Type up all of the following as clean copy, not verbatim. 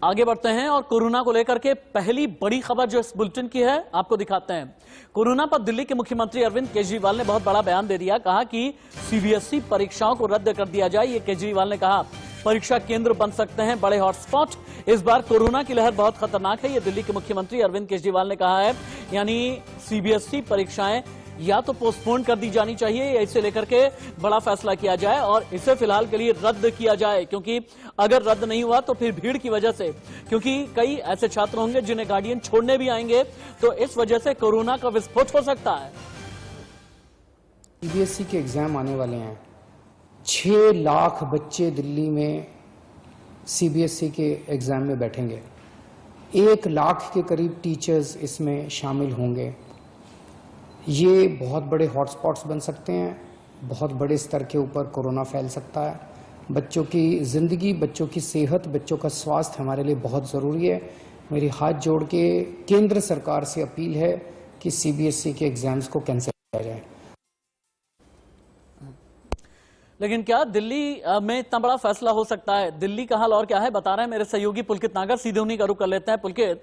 आगे बढ़ते हैं और कोरोना को लेकर के पहली बड़ी खबर जो इस बुलेटिन की है आपको दिखाते हैं। कोरोना पर दिल्ली के मुख्यमंत्री अरविंद केजरीवाल ने बहुत बड़ा बयान दे दिया। कहा कि सीबीएसई परीक्षाओं को रद्द कर दिया जाए। ये केजरीवाल ने कहा परीक्षा केंद्र बन सकते हैं बड़े हॉटस्पॉट। इस बार कोरोना की लहर बहुत खतरनाक है, ये दिल्ली के मुख्यमंत्री अरविंद केजरीवाल ने कहा है। यानी सीबीएसई परीक्षाएं या तो पोस्टपोन कर दी जानी चाहिए या इसे लेकर के बड़ा फैसला किया जाए और इसे फिलहाल के लिए रद्द किया जाए, क्योंकि अगर रद्द नहीं हुआ तो फिर भीड़ की वजह से, क्योंकि कई ऐसे छात्र होंगे जिन्हें गार्डियन छोड़ने भी आएंगे, तो इस वजह से कोरोना का विस्फोट हो सकता है। सीबीएसई के एग्जाम आने वाले हैं। 6 लाख बच्चे दिल्ली में सीबीएसई के एग्जाम में बैठेंगे। 1 लाख के करीब टीचर्स इसमें शामिल होंगे। ये बहुत बड़े हॉटस्पॉट्स बन सकते हैं। बहुत बड़े स्तर के ऊपर कोरोना फैल सकता है। बच्चों की ज़िंदगी, बच्चों की सेहत, बच्चों का स्वास्थ्य हमारे लिए बहुत ज़रूरी है। मेरी हाथ जोड़ के केंद्र सरकार से अपील है कि सीबीएसई के एग्जाम्स को कैंसिल किया जाए। लेकिन क्या दिल्ली में इतना बड़ा फैसला हो सकता है? दिल्ली का हाल और क्या है बता रहे हैं मेरे सहयोगी पुलकित नागर। सीधे उन्हीं का रुख कर लेते हैं। पुलकित,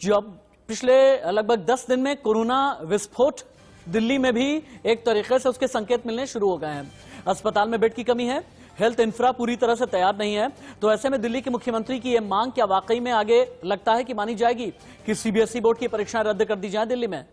जब पिछले लगभग 10 दिन में कोरोना विस्फोट दिल्ली में भी एक तरीके से उसके संकेत मिलने शुरू हो गए हैं। अस्पताल में बेड की कमी है, हेल्थ इंफ्रा पूरी तरह से तैयार नहीं है, तो ऐसे में दिल्ली के मुख्यमंत्री की यह मांग क्या वाकई में आगे लगता है कि मानी जाएगी कि सीबीएसई बोर्ड की परीक्षाएं रद्द कर दी जाए दिल्ली में?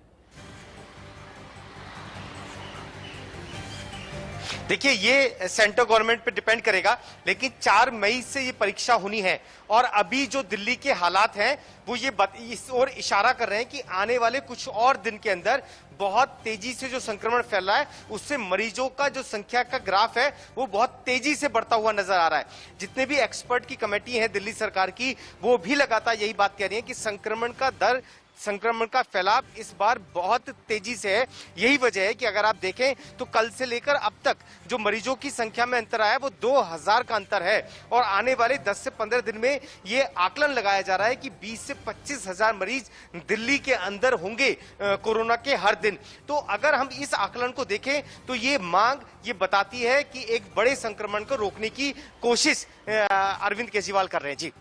देखिए, ये सेंट्रल गवर्नमेंट पे डिपेंड करेगा, लेकिन 4 मई से ये परीक्षा होनी है और अभी जो दिल्ली के हालात हैं वो ये इस ओर इशारा कर रहे हैं कि आने वाले कुछ और दिन के अंदर बहुत तेजी से जो संक्रमण फैल रहा है उससे मरीजों का जो संख्या का ग्राफ है वो बहुत तेजी से बढ़ता हुआ नजर आ रहा है। जितने भी एक्सपर्ट की कमेटी है दिल्ली सरकार की, वो भी लगातार यही बात कह रही है कि संक्रमण का फैलाव इस बार बहुत तेजी से है। यही वजह है कि अगर आप देखें तो कल से लेकर अब तक जो मरीजों की संख्या में अंतर आया वो 2000 का अंतर है और आने वाले 10 से 15 दिन में ये आकलन लगाया जा रहा है कि 20 से 25 हजार मरीज दिल्ली के अंदर होंगे कोरोना के हर दिन। तो अगर हम इस आकलन को देखें तो ये मांग ये बताती है कि एक बड़े संक्रमण को रोकने की कोशिश अरविंद केजरीवाल कर रहे हैं। जी,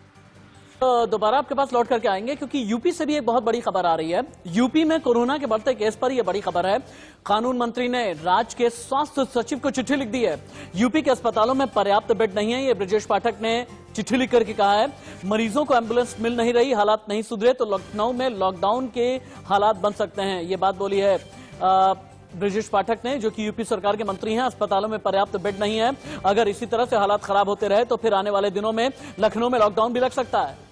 तो दोबारा आपके पास लौट करके आएंगे, क्योंकि यूपी से भी एक बहुत बड़ी खबर आ रही है। यूपी में कोरोना के बढ़ते केस पर यह बड़ी खबर है। कानून मंत्री ने राज्य के स्वास्थ्य सचिव को चिट्ठी लिख दी है। यूपी के अस्पतालों में पर्याप्त बेड नहीं है, ये ब्रजेश पाठक ने चिट्ठी लिख करके कहा है। मरीजों को एम्बुलेंस मिल नहीं रही, हालात नहीं सुधरे तो लखनऊ में लॉकडाउन के हालात बन सकते हैं, ये बात बोली है ब्रजेश पाठक ने, जो कि यूपी सरकार के मंत्री हैं। अस्पतालों में पर्याप्त बेड नहीं है, अगर इसी तरह से हालात खराब होते रहे तो फिर आने वाले दिनों में लखनऊ में लॉकडाउन भी लग सकता है।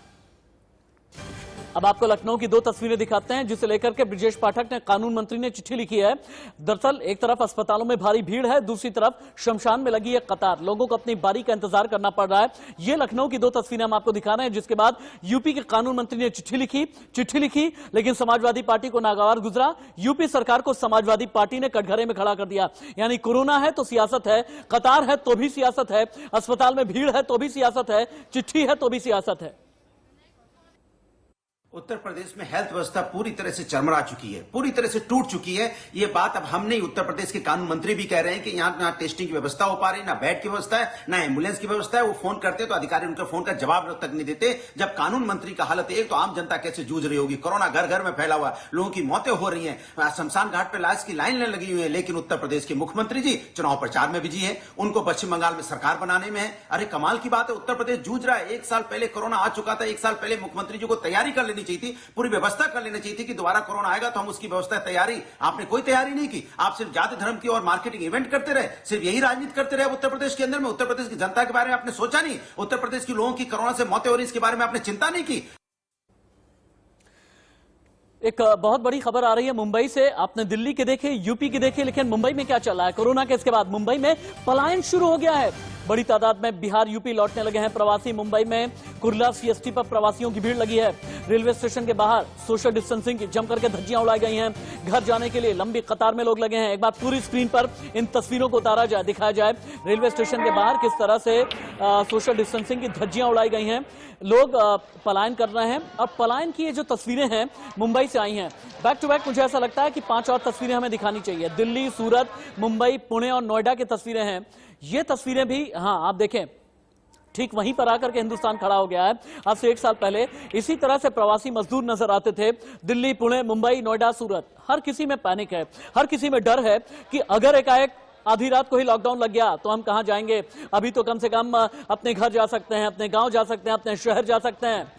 अब आपको लखनऊ की 2 तस्वीरें दिखाते हैं जिसे लेकर के ब्रजेश पाठक ने कानून मंत्री ने चिट्ठी लिखी है। दरअसल एक तरफ अस्पतालों में भारी भीड़ है, दूसरी तरफ शमशान में लगी है कतार, लोगों को अपनी बारी का इंतजार करना पड़ रहा है। ये लखनऊ की 2 तस्वीरें हम आपको दिखा रहे हैं, जिसके बाद यूपी के कानून मंत्री ने चिट्ठी लिखी, लेकिन समाजवादी पार्टी को नागवार गुजरा। यूपी सरकार को समाजवादी पार्टी ने कटघरे में खड़ा कर दिया। यानी कोरोना है तो सियासत है, कतार है तो भी सियासत है, अस्पताल में भीड़ है तो भी सियासत है, चिट्ठी है तो भी सियासत है। उत्तर प्रदेश में हेल्थ व्यवस्था पूरी तरह से चरमरा चुकी है, पूरी तरह से टूट चुकी है। ये बात अब हम नहीं, उत्तर प्रदेश के कानून मंत्री भी कह रहे हैं कि यहाँ ना टेस्टिंग की व्यवस्था हो पा रही, ना बेड की व्यवस्था है, ना एम्बुलेंस की व्यवस्था है। वो फोन करते तो अधिकारी उनके फोन का जवाब तक नहीं देते। जब कानून मंत्री का हालत एक, तो आम जनता कैसे जूझ रही होगी? कोरोना घर घर में फैला हुआ, लोगों की मौतें हो रही है, शमशान घाट पर लाश की लाइन लगी हुई है। लेकिन उत्तर प्रदेश के मुख्यमंत्री जी चुनाव प्रचार में बिजी है, उनको पश्चिम बंगाल में सरकार बनाने में है। अरे कमाल की बात है, उत्तर प्रदेश जूझ रहा है। 1 साल पहले कोरोना आ चुका था, 1 साल पहले मुख्यमंत्री जी को तैयारी कर लेनी चाहिए थी, पूरी व्यवस्था कर लेनी चाहिए थी कि दोबारा कोरोना आएगा तो हम उसकी व्यवस्था तैयारी। आपने कोई तैयारी नहीं की, आप सिर्फ जाति धर्म की और मार्केटिंग इवेंट करते रहे, सिर्फ यही राजनीति करते रहे उत्तर प्रदेश के अंदर में। उत्तर प्रदेश की जनता के बारे में आपने सोचा नहीं, उत्तर प्रदेश के लोगों की कोरोना से मौतें हो रही इसके बारे में आपने चिंता नहीं की। एक बहुत बड़ी खबर आ रही है मुंबई से। आपने दिल्ली के देखे, यूपी के देखे, लेकिन मुंबई में क्या चल रहा है? कोरोना केस के बाद मुंबई में पलायन शुरू हो गया है। बड़ी तादाद में बिहार, यूपी लौटने लगे हैं प्रवासी। मुंबई में कुर्ला सीएसटी पर प्रवासियों की भीड़ लगी है। रेलवे स्टेशन के बाहर सोशल डिस्टेंसिंग की जम करके धज्जियां उड़ाई गई हैं। घर जाने के लिए लंबी कतार में लोग लगे हैं। एक बार पूरी स्क्रीन पर इन तस्वीरों को उतारा जाए, दिखाया जाए रेलवे स्टेशन के बाहर किस तरह से सोशल डिस्टेंसिंग की धज्जियां उड़ाई गई हैं। लोग पलायन कर रहे हैं। और पलायन की ये जो तस्वीरें हैं मुंबई से आई हैं, बैक टू बैक मुझे ऐसा लगता है कि 5 और तस्वीरें हमें दिखानी चाहिए। दिल्ली, सूरत, मुंबई, पुणे और नोएडा की तस्वीरें हैं। ये तस्वीरें भी, हाँ आप देखें, ठीक वहीं पर आकर के हिंदुस्तान खड़ा हो गया है। आज से 1 साल पहले इसी तरह से प्रवासी मजदूर नजर आते थे। दिल्ली, पुणे, मुंबई, नोएडा, सूरत, हर किसी में पैनिक है, हर किसी में डर है कि अगर एकाएक आधी रात को ही लॉकडाउन लग गया तो हम कहां जाएंगे। अभी तो कम से कम अपने घर जा सकते हैं, अपने गांव जा सकते हैं, अपने शहर जा सकते हैं।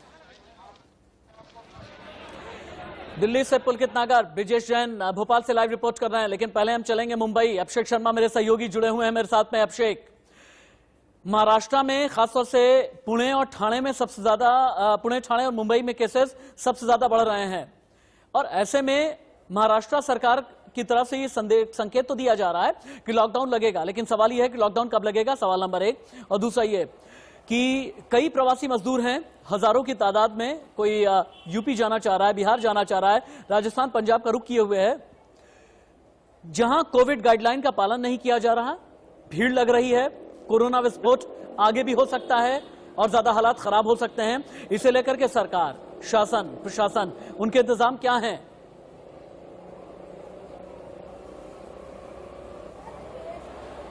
दिल्ली से पुलकित नागर, ब्रिजेश जैन भोपाल से लाइव रिपोर्ट कर रहे हैं, लेकिन पहले हम चलेंगे मुंबई। अभिषेक शर्मा मेरे सहयोगी जुड़े हुए हैं मेरे साथ में। अभिषेक, महाराष्ट्र में खासतौर से पुणे और ठाणे में सबसे ज्यादा, पुणे, ठाणे और मुंबई में केसेस सबसे ज्यादा बढ़ रहे हैं, और ऐसे में महाराष्ट्र सरकार की तरफ से ये संकेत तो दिया जा रहा है कि लॉकडाउन लगेगा, लेकिन सवाल यह है कि लॉकडाउन कब लगेगा, सवाल नंबर 1। और दूसरा ये कि कई प्रवासी मजदूर हैं हजारों की तादाद में, कोई यूपी जाना चाह रहा है, बिहार जाना चाह रहा है, राजस्थान, पंजाब का रुख किए हुए है, जहां कोविड गाइडलाइन का पालन नहीं किया जा रहा, भीड़ लग रही है, कोरोना विस्फोट आगे भी हो सकता है और ज्यादा हालात खराब हो सकते हैं। इसे लेकर के सरकार, शासन, प्रशासन, उनके इंतजाम क्या हैं?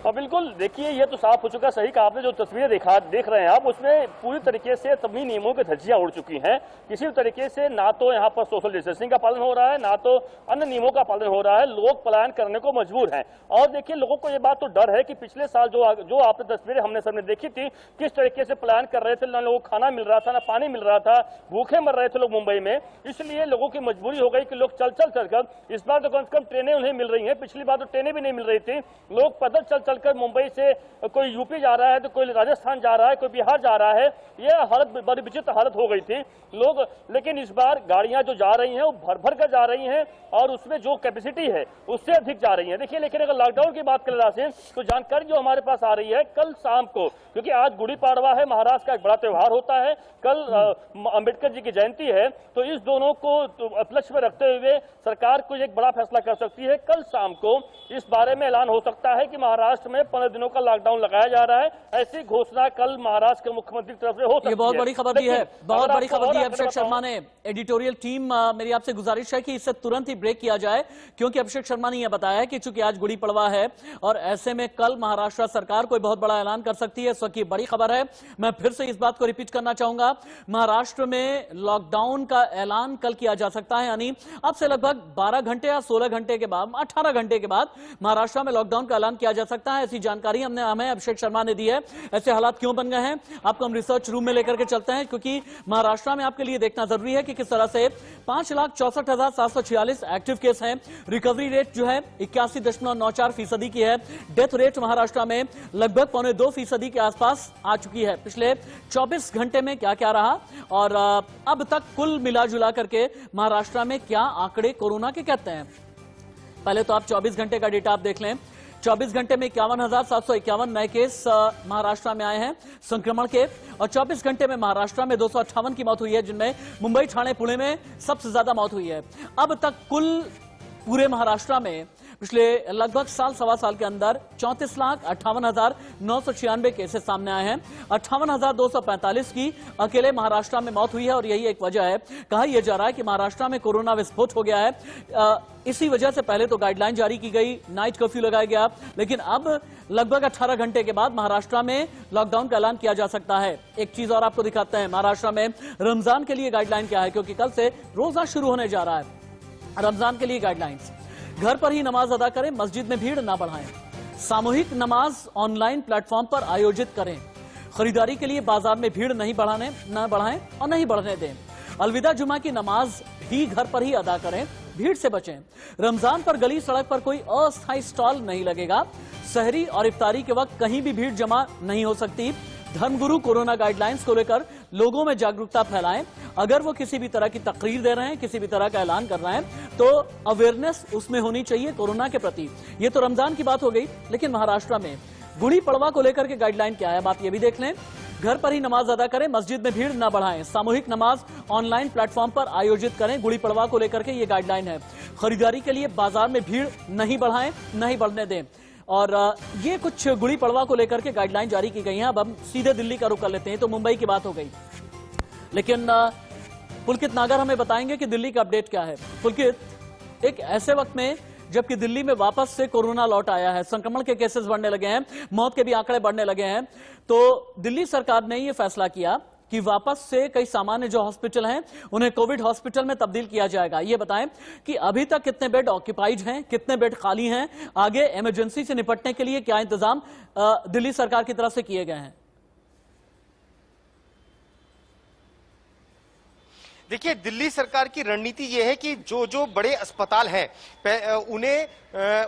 और बिल्कुल देखिए, ये तो साफ हो चुका, सही कहा आपने। जो तस्वीरें देख रहे हैं आप, उसमें पूरी तरीके से सभी नियमों की धज्जियां उड़ चुकी हैं। किसी भी तरीके से ना तो यहाँ पर सोशल डिस्टेंसिंग का पालन हो रहा है, ना तो अन्य नियमों का पालन हो रहा है। लोग पलायन करने को मजबूर हैं। और देखिए, लोगों को ये बात तो डर है कि पिछले साल जो आपने तस्वीरें हमने सबने देखी थी, किस तरीके से पलायन कर रहे थे, ना लोगों को खाना मिल रहा था, ना पानी मिल रहा था, भूखे मर रहे थे लोग मुंबई में। इसलिए लोगों की मजबूरी हो गई कि लोग चल कर, इस बार तो कम से कम ट्रेनें उन्हें मिल रही हैं, पिछली बार तो ट्रेनें भी नहीं मिल रही थी। लोग पैदल चल कर मुंबई से कोई यूपी जा रहा है, तो कोई राजस्थान जा रहा है, कोई बिहार जा रहा है। यह हालत बड़ी विचित्र हालत हो गई थी लोग। लेकिन इस बार गाड़ियां जो जा रही हैं वो भर भर कर जा रही हैं, और उसमें जो कैपेसिटी है उससे अधिक जा रही है। देखिए, लेकिन अगर लॉकडाउन की बात करें राशिद, तो जानकारी जो हमारे पास आ रही है, कल शाम को, क्योंकि आज गुड़ी पाड़वा है, महाराष्ट्र का एक बड़ा त्योहार होता है, कल अंबेडकर जी की जयंती है, तो इस दोनों को उपलक्ष्य में रखते हुए सरकार को एक बड़ा फैसला कर सकती है। कल शाम को इस बारे में ऐलान हो सकता है कि महाराष्ट्र में 15 दिनों का लॉकडाउन लगाया जा रहा है। ऐसी घोषणा कल महाराष्ट्र के मुख्यमंत्री की तरफ से हो सकती है। ये बहुत बड़ी खबर दी है, बहुत बड़ी खबर दी है अभिषेक शर्मा ने। एडिटोरियल टीम, मेरी आपसे गुजारिश है कि इससे तुरंत ही ब्रेक किया जाए, क्योंकि अभिषेक शर्मा ने यह बताया है कि चूंकि आज गुड़ी पड़वा है और ऐसे में कल महाराष्ट्र सरकार कोई बहुत बड़ा ऐलान कर सकती है। इस वक्त की बड़ी खबर है। मैं फिर से इस बात को रिपीट करना चाहूंगा, महाराष्ट्र में लॉकडाउन का ऐलान कल किया जा सकता है, यानी अब से लगभग 12 घंटे या 16 घंटे के बाद, 18 घंटे के बाद महाराष्ट्र में लॉकडाउन का ऐलान किया जा सकता है। ऐसी जानकारी हमें अभिषेक शर्मा ने दी है। ऐसे हालात क्यों बन गए हैं, आपको हम रिसर्च रूम में लेकर के चलते हैं, क्योंकि महाराष्ट्र में आपके लिए देखना जरूरी है कि किस तरह से 5,64,746 एक्टिव केस हैं। रिकवरी रेट जो है 81.94% की है। डेथ रेट महाराष्ट्र में लगभग 1.25% के आसपास आ चुकी है। पिछले 24 घंटे में क्या क्या रहा और अब तक कुल मिला जुला करके महाराष्ट्र में क्या आंकड़े कोरोना के कहते हैं। पहले तो आप 24 घंटे का डेटा आप देख लें। 24 घंटे में 51,751 नए केस महाराष्ट्र में आए हैं संक्रमण के, और 24 घंटे में महाराष्ट्र में 258 की मौत हुई है, जिनमें मुंबई, ठाणे, पुणे में सबसे ज्यादा मौत हुई है। अब तक कुल पूरे महाराष्ट्र में पिछले लगभग सवा साल के अंदर 34,58,996 केसेस सामने आए हैं। 58,245 की अकेले महाराष्ट्र में मौत हुई है, और यही एक वजह है। कहा यह जा रहा है कि महाराष्ट्र में कोरोना विस्फोट हो गया है। इसी वजह से पहले तो गाइडलाइन जारी की गई, नाइट कर्फ्यू लगाया गया, लेकिन अब लगभग 18 घंटे के बाद महाराष्ट्र में लॉकडाउन का ऐलान किया जा सकता है। एक चीज और आपको दिखाते हैं, महाराष्ट्र में रमजान के लिए गाइडलाइन क्या है, क्योंकि कल से रोजा शुरू होने जा रहा है। रमजान के लिए गाइडलाइंस, घर पर ही नमाज अदा करें, मस्जिद में भीड़ ना बढ़ाएं, सामूहिक नमाज ऑनलाइन प्लेटफॉर्म पर आयोजित करें, खरीदारी के लिए बाजार में भीड़ नहीं बढ़ाएं और नहीं बढ़ने दें, अलविदा जुमा की नमाज भी घर पर ही अदा करें, भीड़ से बचें। रमजान पर गली सड़क पर कोई अस्थायी स्टॉल नहीं लगेगा, सहरी और इफ्तारी के वक्त कहीं भी भीड़ जमा नहीं हो सकती। धर्मगुरु कोरोना गाइडलाइंस को लेकर लोगों में जागरूकता फैलाएं। अगर वो किसी भी तरह की तकरीर दे रहे हैं, किसी भी तरह का ऐलान कर रहे हैं, तो अवेयरनेस उसमें होनी चाहिए कोरोना के प्रति। ये तो रमजान की बात हो गई, लेकिन महाराष्ट्र में गुड़ी पड़वा को लेकर के गाइडलाइन क्या है, बात ये भी देख लें। घर पर ही नमाज अदा करें, मस्जिद में भीड़ न बढ़ाएं, सामूहिक नमाज ऑनलाइन प्लेटफॉर्म पर आयोजित करें, गुड़ी पड़वा को लेकर के ये गाइडलाइन है। खरीदारी के लिए बाजार में भीड़ नहीं बढ़ाएं, नहीं बढ़ने दें। और ये कुछ गुड़ी पड़वा को लेकर के गाइडलाइन जारी की गई हैं। अब हम सीधे दिल्ली का रुख कर लेते हैं। तो मुंबई की बात हो गई, लेकिन पुलकित नागर हमें बताएंगे कि दिल्ली का अपडेट क्या है। पुलकित, एक ऐसे वक्त में जबकि दिल्ली में वापस से कोरोना लौट आया है, संक्रमण के केसेस बढ़ने लगे हैं, मौत के भी आंकड़े बढ़ने लगे हैं। तो दिल्ली सरकार ने यह फैसला किया कि वापस से कई सामान्य जो हॉस्पिटल हैं उन्हें कोविड हॉस्पिटल में तब्दील किया जाएगा। ये बताएं कि अभी तक कितने बेड ऑक्यूपाइड हैं, कितने बेड खाली हैं, आगे इमरजेंसी से निपटने के लिए क्या इंतजाम दिल्ली सरकार की तरफ से किए गए हैं। देखिए, दिल्ली सरकार की रणनीति यह है कि जो जो बड़े अस्पताल हैं उन्हें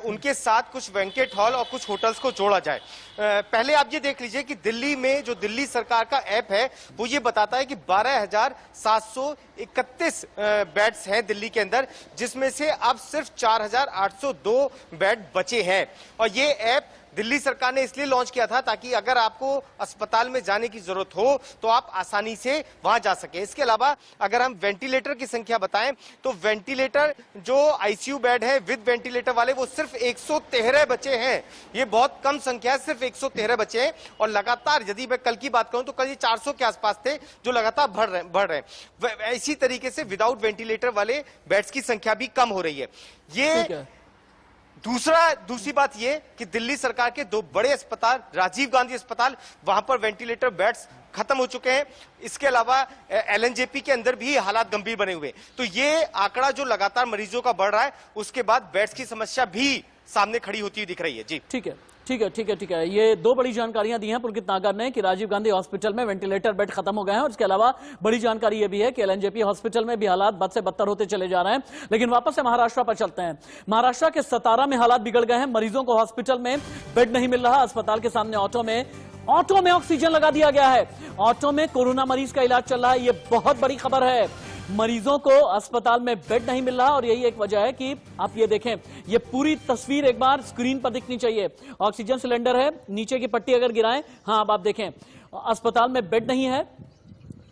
उनके साथ कुछ बैंकेट हॉल और कुछ होटल्स को जोड़ा जाए। पहले आप ये देख लीजिए कि दिल्ली में जो दिल्ली सरकार का ऐप है वो ये बताता है कि 12,731 बेड्स हैं दिल्ली के अंदर, जिसमें से अब सिर्फ 4,802 बेड बचे हैं। और ये ऐप दिल्ली सरकार ने इसलिए लॉन्च किया था ताकि अगर आपको अस्पताल में जाने की जरूरत हो तो आप आसानी से वहां जा सके। इसके अलावा अगर हम वेंटिलेटर की संख्या बताएं तो वेंटिलेटर जो आईसीयू बेड है विद वेंटिलेटर वाले वो सिर्फ 113 बचे हैं। ये बहुत कम संख्या है, सिर्फ 113 बचे हैं। और लगातार यदि मैं कल की बात करूं तो कल ये 400 के आसपास थे जो लगातार बढ़ रहे हैं। इसी तरीके से विदाउट वेंटिलेटर वाले बेड्स की संख्या भी कम हो रही है। ये दूसरी बात यह कि दिल्ली सरकार के दो बड़े अस्पताल, राजीव गांधी अस्पताल, वहां पर वेंटिलेटर बेड्स खत्म हो चुके हैं। इसके अलावा एलएनजेपी के अंदर भी हालात गंभीर बने हुए। तो ये आंकड़ा जो लगातार मरीजों का बढ़ रहा है उसके बाद बेड्स की समस्या भी सामने खड़ी होती हुई दिख रही है। जी ठीक है। ये दो बड़ी जानकारियां दी हैं पुलकित नागर ने कि राजीव गांधी हॉस्पिटल में वेंटिलेटर बेड खत्म हो गए हैं, और इसके अलावा बड़ी जानकारी यह भी है कि एलएनजेपी हॉस्पिटल में भी हालात बद से बदतर होते चले जा रहे हैं। लेकिन वापस से महाराष्ट्र पर चलते हैं। महाराष्ट्र के सतारा में हालात बिगड़ गए हैं। मरीजों को हॉस्पिटल में बेड नहीं मिल रहा। अस्पताल के सामने ऑटो में ऑक्सीजन लगा दिया गया है। ऑटो में कोरोना मरीज का इलाज चल रहा है। यह बहुत बड़ी खबर है। मरीजों को अस्पताल में बेड नहीं मिल रहा, और यही एक वजह है कि आप ये देखें, ये पूरी तस्वीर एक बार स्क्रीन पर दिखनी चाहिए। ऑक्सीजन सिलेंडर है, नीचे की पट्टी अगर गिराएं, हाँ अब आप देखें अस्पताल में बेड नहीं है।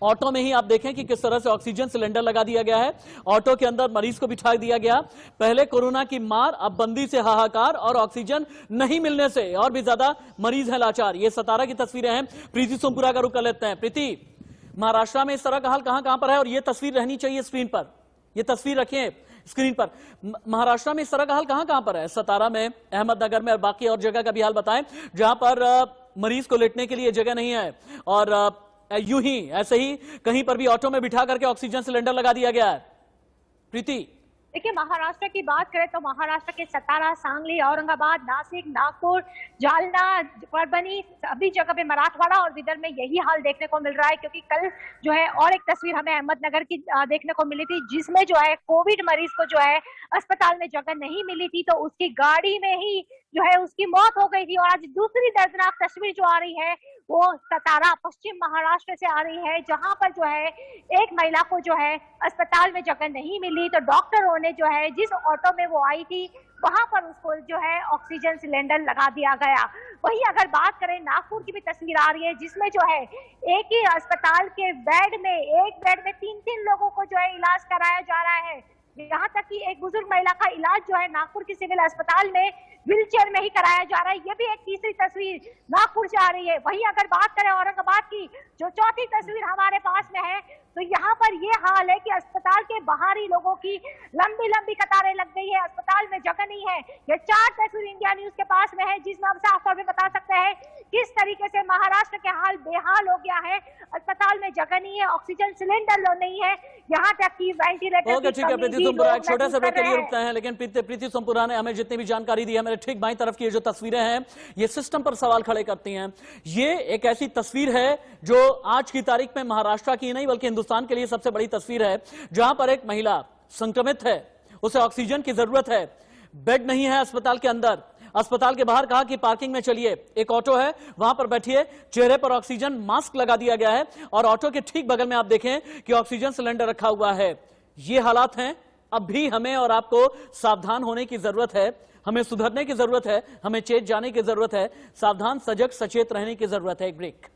ऑटो में ही आप देखें कि किस तरह से ऑक्सीजन सिलेंडर लगा दिया गया है। ऑटो के अंदर मरीज को बिठा दिया गया। पहले कोरोना की मार, अब बंदी से हाहाकार, और ऑक्सीजन नहीं मिलने से और भी ज्यादा मरीज हैं लाचार। ये सतारा की तस्वीरें हैं। प्रीति सोमपुरा का रुख कर लेते हैं। प्रीति, महाराष्ट्र में इस तरह का हाल कहां पर है, और ये तस्वीर रहनी चाहिए स्क्रीन पर, ये तस्वीर रखें स्क्रीन पर। महाराष्ट्र में इस तरह का हाल कहां पर है? सतारा में, अहमदनगर में और बाकी और जगह का भी हाल बताएं जहां पर मरीज को लेटने के लिए जगह नहीं है, और यूं ही ऐसे ही कहीं पर भी ऑटो में बिठा करके ऑक्सीजन सिलेंडर लगा दिया गया है। प्रीति, देखिए, महाराष्ट्र की बात करें तो महाराष्ट्र के सतारा, सांगली, औरंगाबाद, नासिक, नागपुर, जालना, परभणी, सभी जगह पे, मराठवाड़ा और विदर्भ में यही हाल देखने को मिल रहा है। क्योंकि कल जो है और एक तस्वीर हमें अहमदनगर की देखने को मिली थी, जिसमें जो है कोविड मरीज को जो है अस्पताल में जगह नहीं मिली थी, तो उसकी गाड़ी में ही जो है उसकी मौत हो गई थी। और आज दूसरी दर्दनाक तस्वीर जो आ रही है वो सतारा, पश्चिम महाराष्ट्र से आ रही है, जहां पर जो है एक महिला को जो है अस्पताल में जगह नहीं मिली, तो डॉक्टरों ने जो है जिस ऑटो में वो आई थी वहां पर उसको जो है ऑक्सीजन सिलेंडर लगा दिया गया। वहीं अगर बात करें नागपुर की भी तस्वीर आ रही है, जिसमें जो है एक ही अस्पताल के बेड में, एक बेड में 3-3 लोगों को जो है इलाज कराया जा रहा है। यहाँ तक कि एक बुजुर्ग महिला का इलाज जो है नागपुर के सिविल अस्पताल में व्हीलचेयर में ही कराया जा रहा है। ये भी एक तीसरी तस्वीर नागपुर से आ रही है। वहीं अगर बात करें औरंगाबाद की, जो चौथी तस्वीर हमारे पास में है, तो यहाँ पर ये हाल है कि अस्पताल के बाहर ही लोगों की लंबी लंबी कतारें लग गई है, अस्पताल में जगह नहीं है। ये 4 तस्वीर इंडिया न्यूज के पास में है, जिसमें हम साफ तौर पे बता सकते हैं किस तरीके से महाराष्ट्र के हाल बेहाल हो गया है। अस्पताल में जगह नहीं है, ऑक्सीजन सिलेंडर नहीं है, यहाँ तक कि वेंटिलेटर। ठीक है प्रीति सोमपुरा, एक छोटे से ब्रेक के लिए रुकते हैं। लेकिन प्रीति सोमपुरा ने हमें जितनी भी जानकारी दी है, मेरे ठीक बाईं तरफ की जो तस्वीरें हैं, ये सिस्टम पर सवाल खड़े करती हैं। ये एक ऐसी तस्वीर है जो आज की तारीख में महाराष्ट्र की नहीं बल्कि हिंदुस्तान के लिए सबसे बड़ी तस्वीर है, जहां पर एक महिला संक्रमित है, उसे ऑक्सीजन की जरूरत है, बेड नहीं है अस्पताल के अंदर। अस्पताल के बाहर कहा कि पार्किंग में चलिए, एक ऑटो है वहां पर बैठिए, चेहरे पर ऑक्सीजन मास्क लगा दिया गया है, और ऑटो के ठीक बगल में आप देखें कि ऑक्सीजन सिलेंडर रखा हुआ है। ये हालात हैं। अब भी हमें और आपको सावधान होने की जरूरत है, हमें सुधरने की जरूरत है, हमें चेत जाने की जरूरत है, सावधान, सजग, सचेत रहने की जरूरत है। एक ब्रेक।